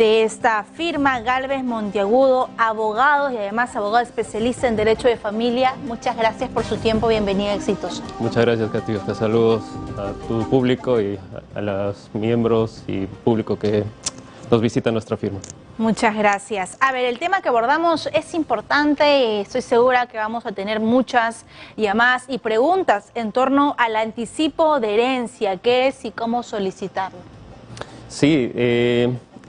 de esta firma, Gálvez Monteagudo, abogados y además abogado especialista en Derecho de Familia. Muchas gracias por su tiempo, bienvenido, éxitos. Muchas gracias, Katy. Saludos a tu público y a los miembros y público que nos visita nuestra firma. Muchas gracias. A ver, el tema que abordamos es importante y estoy segura que vamos a tener muchas llamadas y preguntas en torno al anticipo de herencia, qué es y cómo solicitarlo. Sí,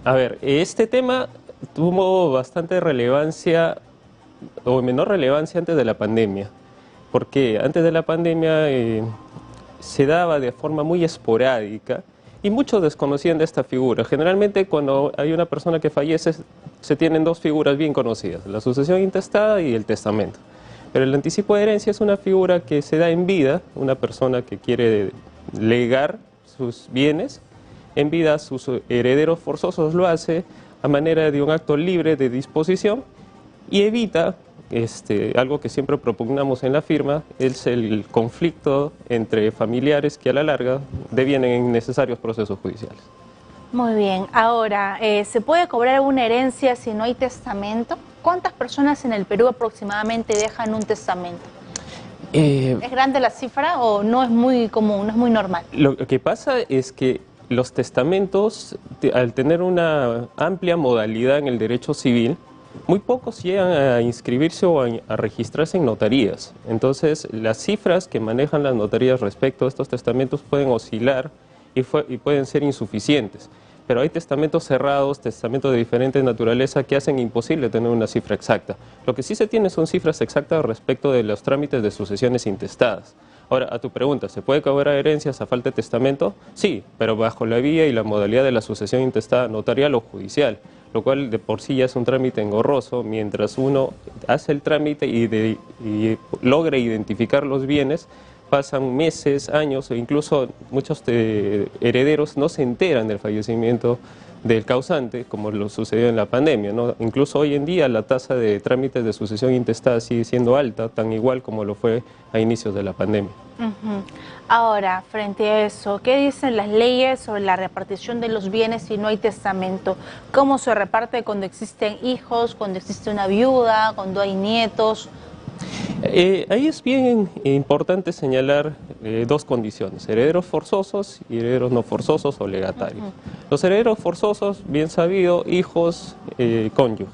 a ver, este tema tuvo bastante relevancia o menor relevancia antes de la pandemia, porque antes de la pandemia se daba de forma muy esporádica y muchos desconocían de esta figura. Generalmente cuando hay una persona que fallece se tienen dos figuras bien conocidas, la sucesión intestada y el testamento. Pero el anticipo de herencia es una figura que se da en vida, una persona que quiere legar sus bienes en vida a sus herederos forzosos, lo hace a manera de un acto libre de disposición y evita algo que siempre propugnamos en la firma, es el conflicto entre familiares que a la larga devienen en necesarios procesos judiciales. Muy bien, ahora, ¿se puede cobrar una herencia si no hay testamento? ¿Cuántas personas en el Perú aproximadamente dejan un testamento? ¿Es grande la cifra o no es muy común, no es muy normal? Lo que pasa es que los testamentos, al tener una amplia modalidad en el derecho civil, muy pocos llegan a inscribirse o a registrarse en notarías. Entonces, las cifras que manejan las notarías respecto a estos testamentos pueden oscilar y pueden ser insuficientes. Pero hay testamentos cerrados, testamentos de diferente naturaleza que hacen imposible tener una cifra exacta. Lo que sí se tiene son cifras exactas respecto de los trámites de sucesiones intestadas. Ahora, a tu pregunta, ¿se puede cobrar herencias a falta de testamento? Sí, pero bajo la vía y la modalidad de la sucesión intestada notarial o judicial, lo cual de por sí ya es un trámite engorroso. Mientras uno hace el trámite y logra identificar los bienes, pasan meses, años, o incluso muchos herederos no se enteran del fallecimiento del causante, como lo sucedió en la pandemia, ¿no? Incluso hoy en día la tasa de trámites de sucesión intestada sigue siendo alta, tan igual como lo fue a inicios de la pandemia. Ahora, frente a eso, ¿qué dicen las leyes sobre la repartición de los bienes si no hay testamento? ¿Cómo se reparte cuando existen hijos, cuando existe una viuda, cuando hay nietos? Ahí es bien importante señalar dos condiciones, herederos forzosos y herederos no forzosos o legatarios. Los herederos forzosos, bien sabido, hijos, cónyuge.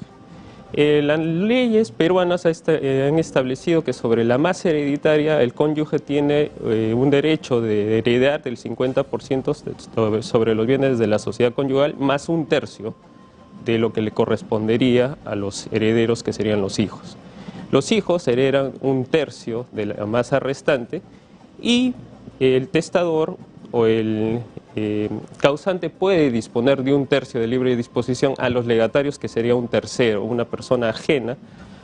Las leyes peruanas han establecido que sobre la masa hereditaria el cónyuge tiene un derecho de heredar del 50% sobre los bienes de la sociedad conyugal, más un tercio de lo que le correspondería a los herederos, que serían los hijos. Los hijos heredan un tercio de la masa restante y el testador o el causante puede disponer de un tercio de libre disposición a los legatarios, que sería un tercero, una persona ajena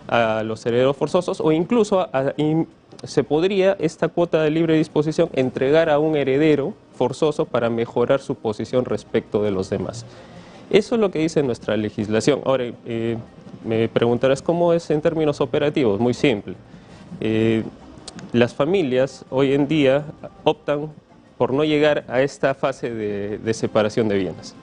a los herederos forzosos, o incluso se podría esta cuota de libre disposición entregar a un heredero forzoso para mejorar su posición respecto de los demás. Eso es lo que dice nuestra legislación. Ahora, me preguntarás cómo es en términos operativos. Muy simple. Las familias hoy en día optan por no llegar a esta fase de separación de bienes,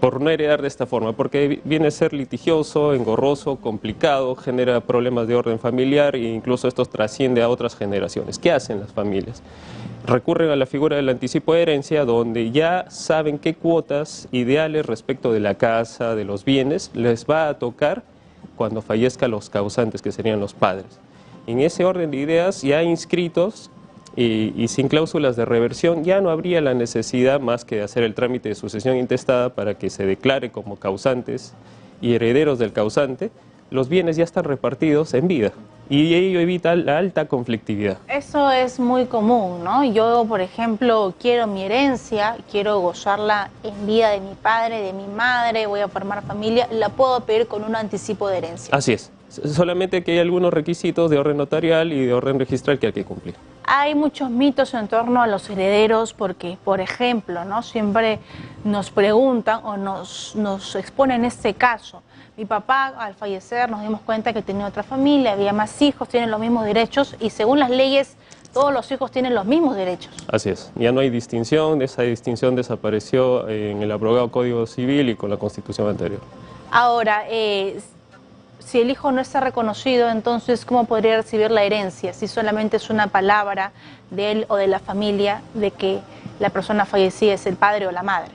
por no heredar de esta forma, porque viene a ser litigioso, engorroso, complicado, genera problemas de orden familiar e incluso esto trasciende a otras generaciones. ¿Qué hacen las familias? Recurren a la figura del anticipo de herencia, donde ya saben qué cuotas ideales respecto de la casa, de los bienes, les va a tocar cuando fallezcan los causantes, que serían los padres. En ese orden de ideas, ya inscritos y sin cláusulas de reversión, ya no habría la necesidad más que de hacer el trámite de sucesión intestada para que se declare como causantes y herederos del causante. Los bienes ya están repartidos en vida y ello evita la alta conflictividad. Eso es muy común, ¿no? Yo, por ejemplo, quiero mi herencia, quiero gozarla en vida de mi padre, de mi madre, voy a formar familia, la puedo pedir con un anticipo de herencia. Así es, solamente que hay algunos requisitos de orden notarial y de orden registral que hay que cumplir. Hay muchos mitos en torno a los herederos porque, por ejemplo, ¿no? Siempre nos preguntan o nos exponen este caso. Mi papá, al fallecer, nos dimos cuenta que tenía otra familia, había más hijos, tienen los mismos derechos y según las leyes todos los hijos tienen los mismos derechos. Así es, ya no hay distinción, esa distinción desapareció en el abrogado Código Civil y con la Constitución anterior. Ahora, si el hijo no está reconocido, entonces, ¿cómo podría recibir la herencia? Si solamente es una palabra de él o de la familia de que la persona fallecida es el padre o la madre.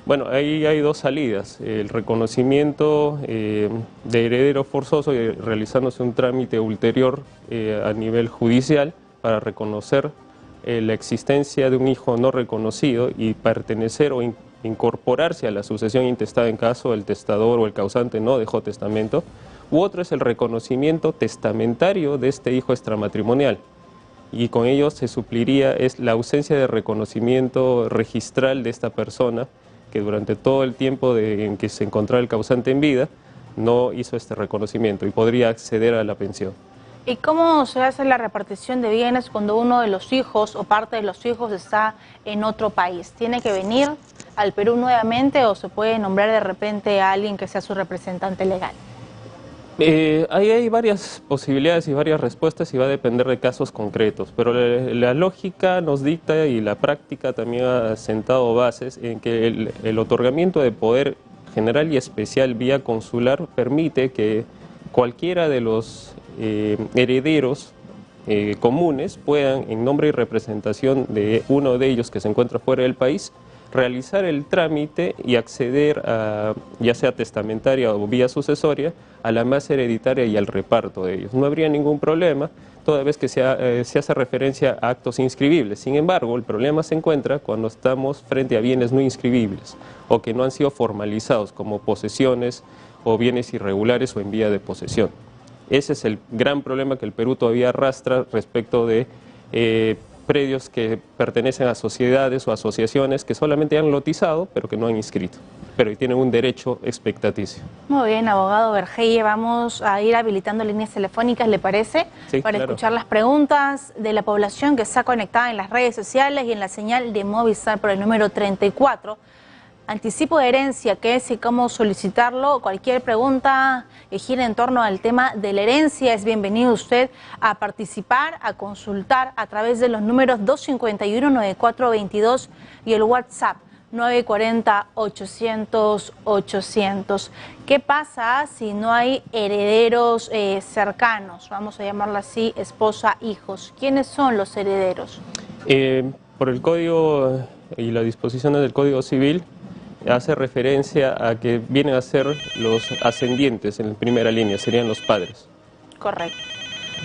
Bueno, ahí hay dos salidas. El reconocimiento de heredero forzoso y realizándose un trámite ulterior a nivel judicial para reconocer la existencia de un hijo no reconocido y pertenecer o incorporarse a la sucesión intestada en caso el testador o el causante no dejó testamento. U otro es el reconocimiento testamentario de este hijo extramatrimonial. Y con ello se supliría la ausencia de reconocimiento registral de esta persona que durante todo el tiempo en que se encontraba el causante en vida no hizo este reconocimiento y podría acceder a la pensión. ¿Y cómo se hace la repartición de bienes cuando uno de los hijos o parte de los hijos está en otro país? ¿Tiene que venir al Perú nuevamente o se puede nombrar de repente a alguien que sea su representante legal? Ahí hay varias posibilidades y varias respuestas y va a depender de casos concretos, pero la lógica nos dicta y la práctica también ha sentado bases en que el otorgamiento de poder general y especial vía consular permite que cualquiera de los herederos comunes puedan, en nombre y representación de uno de ellos que se encuentra fuera del país, realizar el trámite y acceder a, ya sea testamentaria o vía sucesoria, a la masa hereditaria y al reparto de ellos. No habría ningún problema, toda vez que se hace referencia a actos inscribibles. Sin embargo, el problema se encuentra cuando estamos frente a bienes no inscribibles o que no han sido formalizados como posesiones o bienes irregulares o en vía de posesión. Ese es el gran problema que el Perú todavía arrastra respecto de predios que pertenecen a sociedades o asociaciones que solamente han lotizado, pero que no han inscrito, pero tienen un derecho expectaticio. Muy bien, abogado Vergeye, vamos a ir habilitando líneas telefónicas, ¿le parece? Sí, para claro. Escuchar las preguntas de la población que está conectada en las redes sociales y en la señal de Movistar por el número 34. Anticipo de herencia, ¿qué es y cómo solicitarlo? Cualquier pregunta que gire en torno al tema de la herencia, es bienvenido usted a participar, a consultar a través de los números 251-9422 y el WhatsApp 940-800-800. ¿Qué pasa si no hay herederos cercanos? Vamos a llamarlo así, esposa, hijos. ¿Quiénes son los herederos? Por el Código y las disposiciones del Código Civil, hace referencia a que vienen a ser los ascendientes en primera línea, serían los padres. Correcto.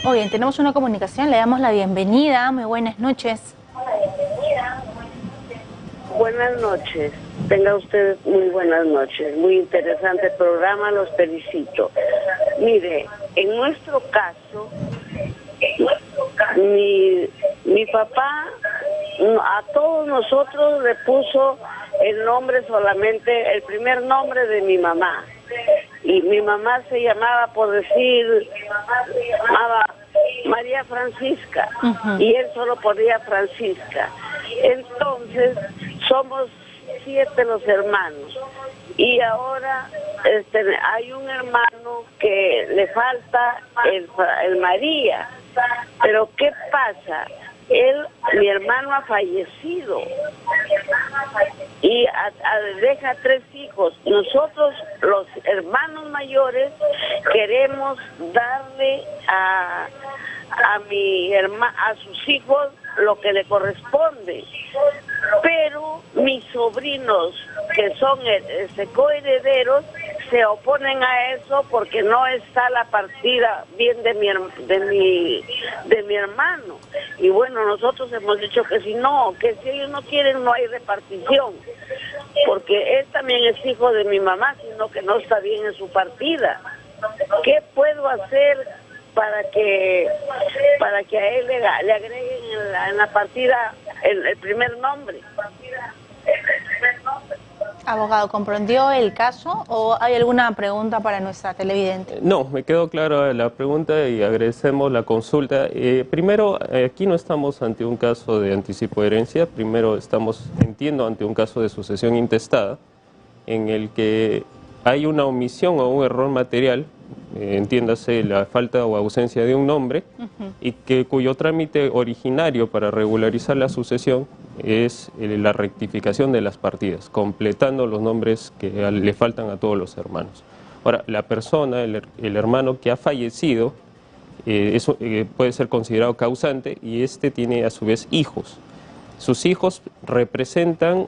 Muy bien, tenemos una comunicación, le damos la bienvenida. Muy buenas noches. Buenas noches, tenga usted muy buenas noches, muy interesante programa, los felicito. Mire, en nuestro caso, mi papá a todos nosotros le puso el nombre solamente, el primer nombre de mi mamá. Y mi mamá se llamaba, por decir, María Francisca, y él solo ponía Francisca. Entonces, somos 7 los hermanos. Y ahora hay un hermano que le falta el María. Pero ¿qué pasa? Mi hermano ha fallecido y deja 3 hijos. Nosotros, los hermanos mayores, queremos darle a sus hijos lo que le corresponde, pero mis sobrinos, que son coherederos, se oponen a eso porque no está la partida bien de mi hermano. Y bueno, nosotros hemos dicho que si ellos no quieren, no hay repartición, porque él también es hijo de mi mamá, sino que no está bien en su partida. ¿Qué puedo hacer para que a él le agreguen en la partida el primer nombre? Abogado, ¿comprendió el caso o hay alguna pregunta para nuestra televidente? No, me quedó clara la pregunta y agradecemos la consulta. Primero, aquí no estamos ante un caso de anticipo de herencia, primero estamos, entiendo, ante un caso de sucesión intestada, en el que hay una omisión o un error material, entiéndase la falta o ausencia de un nombre, y cuyo trámite originario para regularizar la sucesión es la rectificación de las partidas, completando los nombres que le faltan a todos los hermanos. Ahora, la persona, el hermano que ha fallecido, eso puede ser considerado causante y este tiene a su vez hijos. Sus hijos representan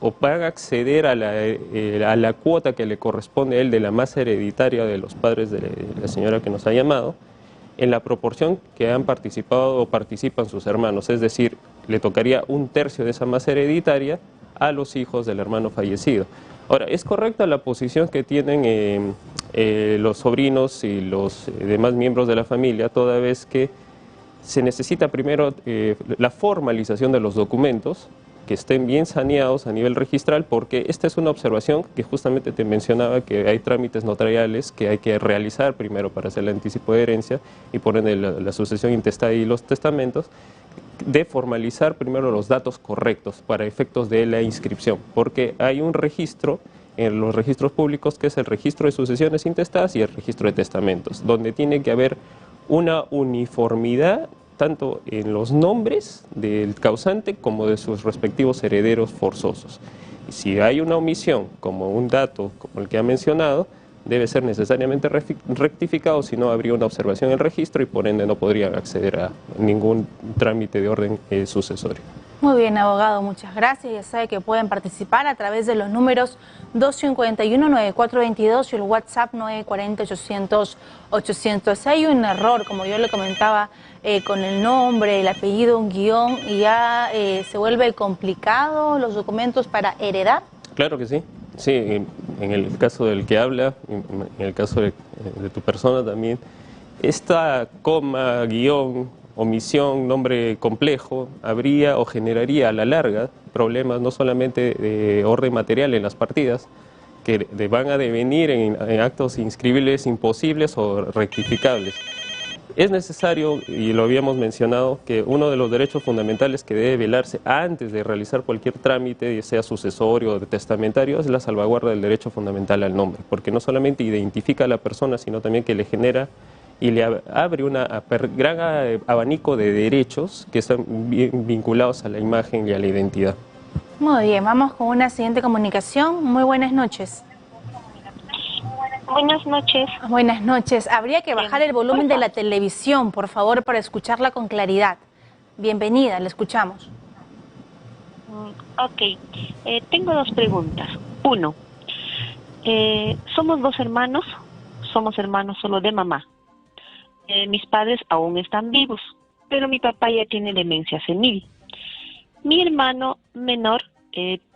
o van a acceder a la cuota que le corresponde a él de la masa hereditaria de los padres de la señora que nos ha llamado, en la proporción que han participado o participan sus hermanos, es decir, le tocaría 1/3 de esa masa hereditaria a los hijos del hermano fallecido. Ahora, es correcta la posición que tienen los sobrinos y los demás miembros de la familia, toda vez que se necesita primero la formalización de los documentos, que estén bien saneados a nivel registral, porque esta es una observación que justamente te mencionaba, que hay trámites notariales que hay que realizar primero para hacer el anticipo de herencia y por ende la sucesión intestada y los testamentos, de formalizar primero los datos correctos para efectos de la inscripción, porque hay un registro en los registros públicos que es el registro de sucesiones intestadas y el registro de testamentos, donde tiene que haber una uniformidad tanto en los nombres del causante como de sus respectivos herederos forzosos. Y si hay una omisión, como un dato como el que ha mencionado, debe ser necesariamente rectificado, si no habría una observación en el registro y por ende no podrían acceder a ningún trámite de orden sucesorio. Muy bien, abogado, muchas gracias. Ya sabe que pueden participar a través de los números 251-9422 y el WhatsApp 940-800-800. Hay un error, como yo le comentaba, con el nombre, el apellido, un guión, y ya se vuelve complicado los documentos para heredar. Claro que sí. Sí, en el caso del que habla, en el caso de tu persona también, esta coma, guión, omisión, nombre complejo, habría o generaría a la larga problemas no solamente de orden material en las partidas, que van a devenir en actos inscribibles imposibles o rectificables. Es necesario, y lo habíamos mencionado, que uno de los derechos fundamentales que debe velarse antes de realizar cualquier trámite, ya sea sucesorio o testamentario, es la salvaguarda del derecho fundamental al nombre, porque no solamente identifica a la persona, sino también que le genera y le abre un gran abanico de derechos que están bien vinculados a la imagen y a la identidad. Muy bien, vamos con una siguiente comunicación. Muy buenas noches. Buenas noches. Buenas noches. Habría que bajar el volumen de la televisión, por favor, para escucharla con claridad. Bienvenida, le escuchamos. Ok. Tengo dos preguntas. Uno, somos 2 hermanos, somos hermanos solo de mamá. Mis padres aún están vivos, pero mi papá ya tiene demencia senil. Mi hermano menor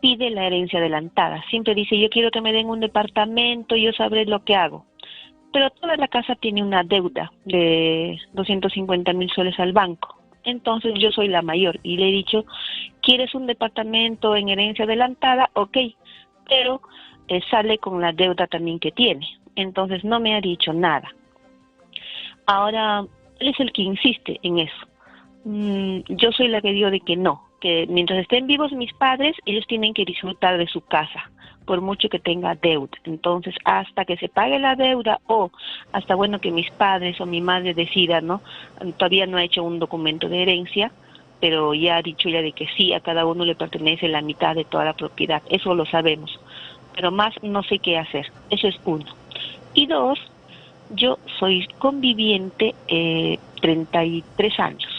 pide la herencia adelantada. Siempre dice, yo quiero que me den un departamento, yo sabré lo que hago. Pero toda la casa tiene una deuda de 250.000 soles al banco. Entonces yo soy la mayor y le he dicho, ¿quieres un departamento en herencia adelantada? Ok, pero sale con la deuda también que tiene. Entonces no me ha dicho nada. Ahora, él es el que insiste en eso. Yo soy la que digo de que no, que mientras estén vivos mis padres, ellos tienen que disfrutar de su casa, por mucho que tenga deuda. Entonces, hasta que se pague la deuda o hasta bueno que mis padres o mi madre decidan, ¿no? Todavía no ha hecho un documento de herencia, pero ya ha dicho ya de que sí, a cada uno le pertenece la mitad de toda la propiedad. Eso lo sabemos, pero más no sé qué hacer. Eso es uno. Y dos, yo soy conviviente 33 años.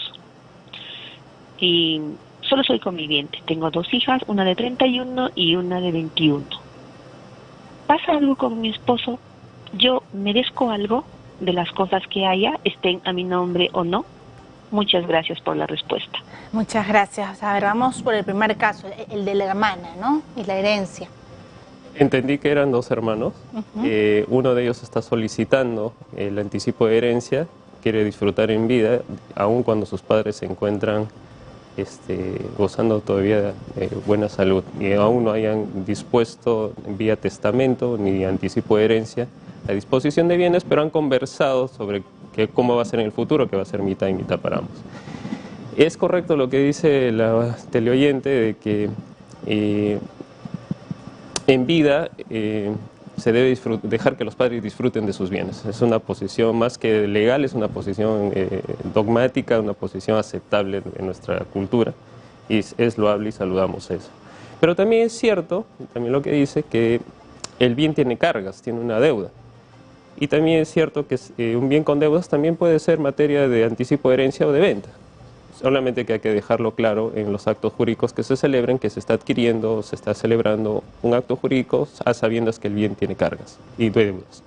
Y solo soy conviviente. Tengo 2 hijas, una de 31 y una de 21. ¿Pasa algo con mi esposo? ¿Yo merezco algo de las cosas que haya, estén a mi nombre o no? Muchas gracias por la respuesta. Muchas gracias. A ver, vamos por el primer caso, el de la hermana, ¿no? Y la herencia. Entendí que eran 2 hermanos. Uno de ellos está solicitando el anticipo de herencia, quiere disfrutar en vida, aun cuando sus padres se encuentran gozando todavía de buena salud y aún no hayan dispuesto vía testamento ni anticipo de herencia la disposición de bienes, pero han conversado sobre cómo va a ser en el futuro, que va a ser mitad y mitad para ambos. Es correcto lo que dice la teleoyente de que en vida se debe dejar que los padres disfruten de sus bienes. Es una posición más que legal, es una posición dogmática, una posición aceptable en nuestra cultura, y es loable y saludamos eso. Pero también es cierto, también lo que dice, que el bien tiene cargas, tiene una deuda. Y también es cierto que un bien con deudas también puede ser materia de anticipo de herencia o de venta. Solamente que hay que dejarlo claro en los actos jurídicos que se celebren, que se está adquiriendo o se está celebrando un acto jurídico a sabiendas que el bien tiene cargas y deudas.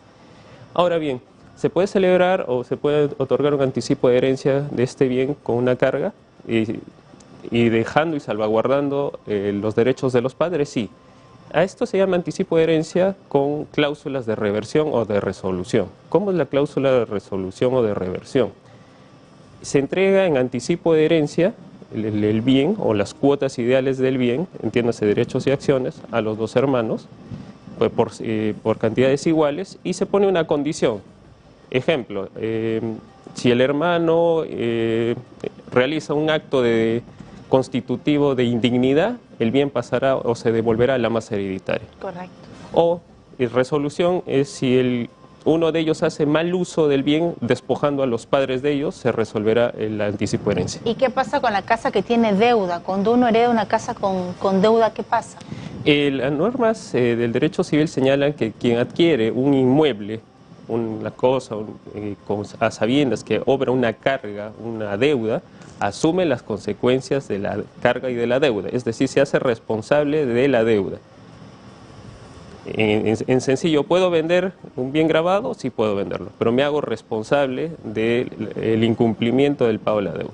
Ahora bien, ¿se puede celebrar o se puede otorgar un anticipo de herencia de este bien con una carga y dejando y salvaguardando los derechos de los padres? Sí. A esto se llama anticipo de herencia con cláusulas de reversión o de resolución. ¿Cómo es la cláusula de resolución o de reversión? Se entrega en anticipo de herencia el bien o las cuotas ideales del bien, entiéndase derechos y acciones, a los dos hermanos pues por cantidades iguales, y se pone una condición. Ejemplo, si el hermano realiza un acto constitutivo de indignidad, el bien pasará o se devolverá a la masa hereditaria. Correcto. O resolución es si uno de ellos hace mal uso del bien, despojando a los padres de ellos, se resolverá el anticipo de herencia. ¿Y qué pasa con la casa que tiene deuda? Cuando uno hereda una casa con deuda, ¿qué pasa? Las normas del derecho civil señalan que quien adquiere un inmueble, una cosa, a sabiendas que obra una carga, una deuda, asume las consecuencias de la carga y de la deuda, es decir, se hace responsable de la deuda. En sencillo, ¿puedo vender un bien grabado? Sí puedo venderlo, pero me hago responsable del incumplimiento del pago de la deuda.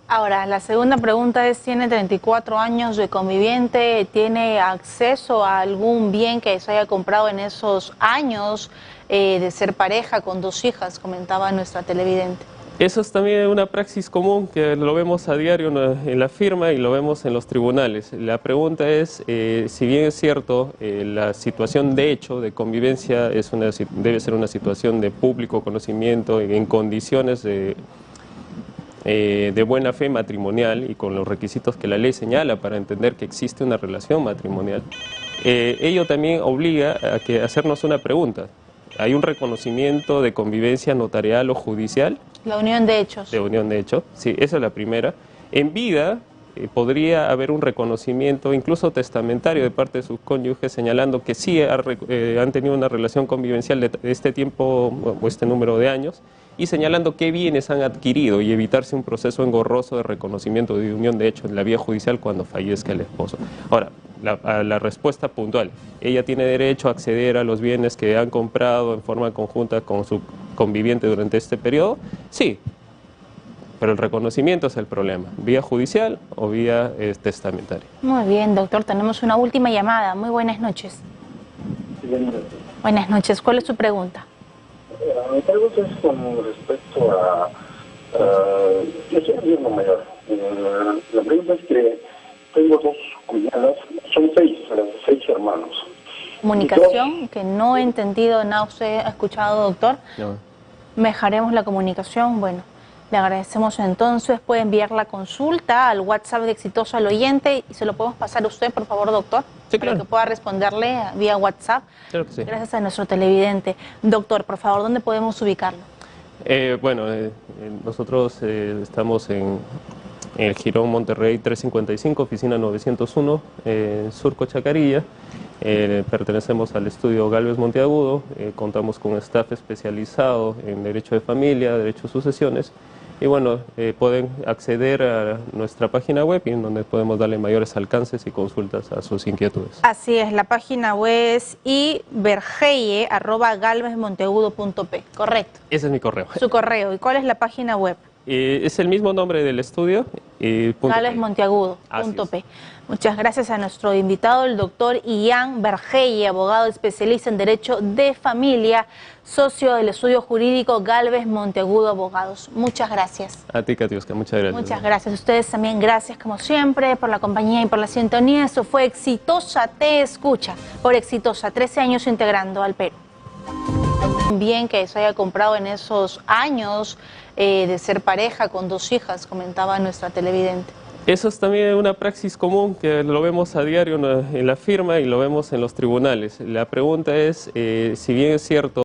Ahora, la segunda pregunta es, ¿tiene 34 años de conviviente? ¿Tiene acceso a algún bien que se haya comprado en esos años de ser pareja con 2 hijas? Comentaba nuestra televidente. Eso es también una praxis común que lo vemos a diario en la firma y lo vemos en los tribunales. La pregunta es, si bien es cierto, la situación de hecho, de convivencia, debe ser una situación de público conocimiento en condiciones de buena fe matrimonial y con los requisitos que la ley señala para entender que existe una relación matrimonial, ello también obliga a hacernos una pregunta. ¿Hay un reconocimiento de convivencia notarial o judicial? La unión de hechos. De unión de hechos, sí, esa es la primera. En vida podría haber un reconocimiento, incluso testamentario, de parte de sus cónyuges, señalando que sí han tenido una relación convivencial de este tiempo o este número de años, y señalando qué bienes han adquirido y evitarse un proceso engorroso de reconocimiento de unión de hechos en la vía judicial cuando fallezca el esposo. Ahora, la respuesta puntual, ¿ella tiene derecho a acceder a los bienes que han comprado en forma conjunta con su conviviente durante este periodo? Sí, pero el reconocimiento es el problema, vía judicial o vía testamentaria. Muy bien, doctor, tenemos una última llamada. Muy buenas noches. Sí, buenas noches. Buenas noches, ¿cuál es su pregunta? Mi pregunta es con respecto a... yo soy el hermano mayor. La pregunta es que tengo 2 cuñadas, son 6 hermanos. Comunicación, que no he entendido nada, ¿usted ha escuchado, doctor? No. Mejaremos la comunicación. Bueno, le agradecemos entonces. Puede enviar la consulta al WhatsApp de Exitosa al Oyente y se lo podemos pasar a usted, por favor, doctor. Sí, claro. Para que pueda responderle vía WhatsApp. Claro que sí. Gracias a nuestro televidente. Doctor, por favor, ¿dónde podemos ubicarlo? Nosotros estamos en el Jirón Monterrey 355, oficina 901, Surco Chacarilla. Pertenecemos al estudio Galvez Monteagudo, contamos con un staff especializado en Derecho de Familia, Derecho de Sucesiones, y bueno, pueden acceder a nuestra página web, en donde podemos darle mayores alcances y consultas a sus inquietudes. Así es, la página web es ivergeye@galvezmonteagudo.p, ¿correcto? Ese es mi correo. Su correo. ¿Y cuál es la página web? Es el mismo nombre del estudio. galvezmonteagudo.p. Muchas gracias a nuestro invitado, el doctor Ian Vergeye, abogado especialista en Derecho de Familia, socio del estudio jurídico Galvez Monteagudo Abogados. Muchas gracias. A ti, Katiuska, muchas gracias. Muchas gracias. Ustedes también, gracias como siempre por la compañía y por la sintonía. Esto fue Exitosa Te Escucha, por Exitosa, 13 años integrando al Perú. Bien que se haya comprado en esos años de ser pareja con 2 hijas, comentaba nuestra televidente. Eso es también una praxis común que lo vemos a diario en la firma y lo vemos en los tribunales. La pregunta es, si bien es cierto,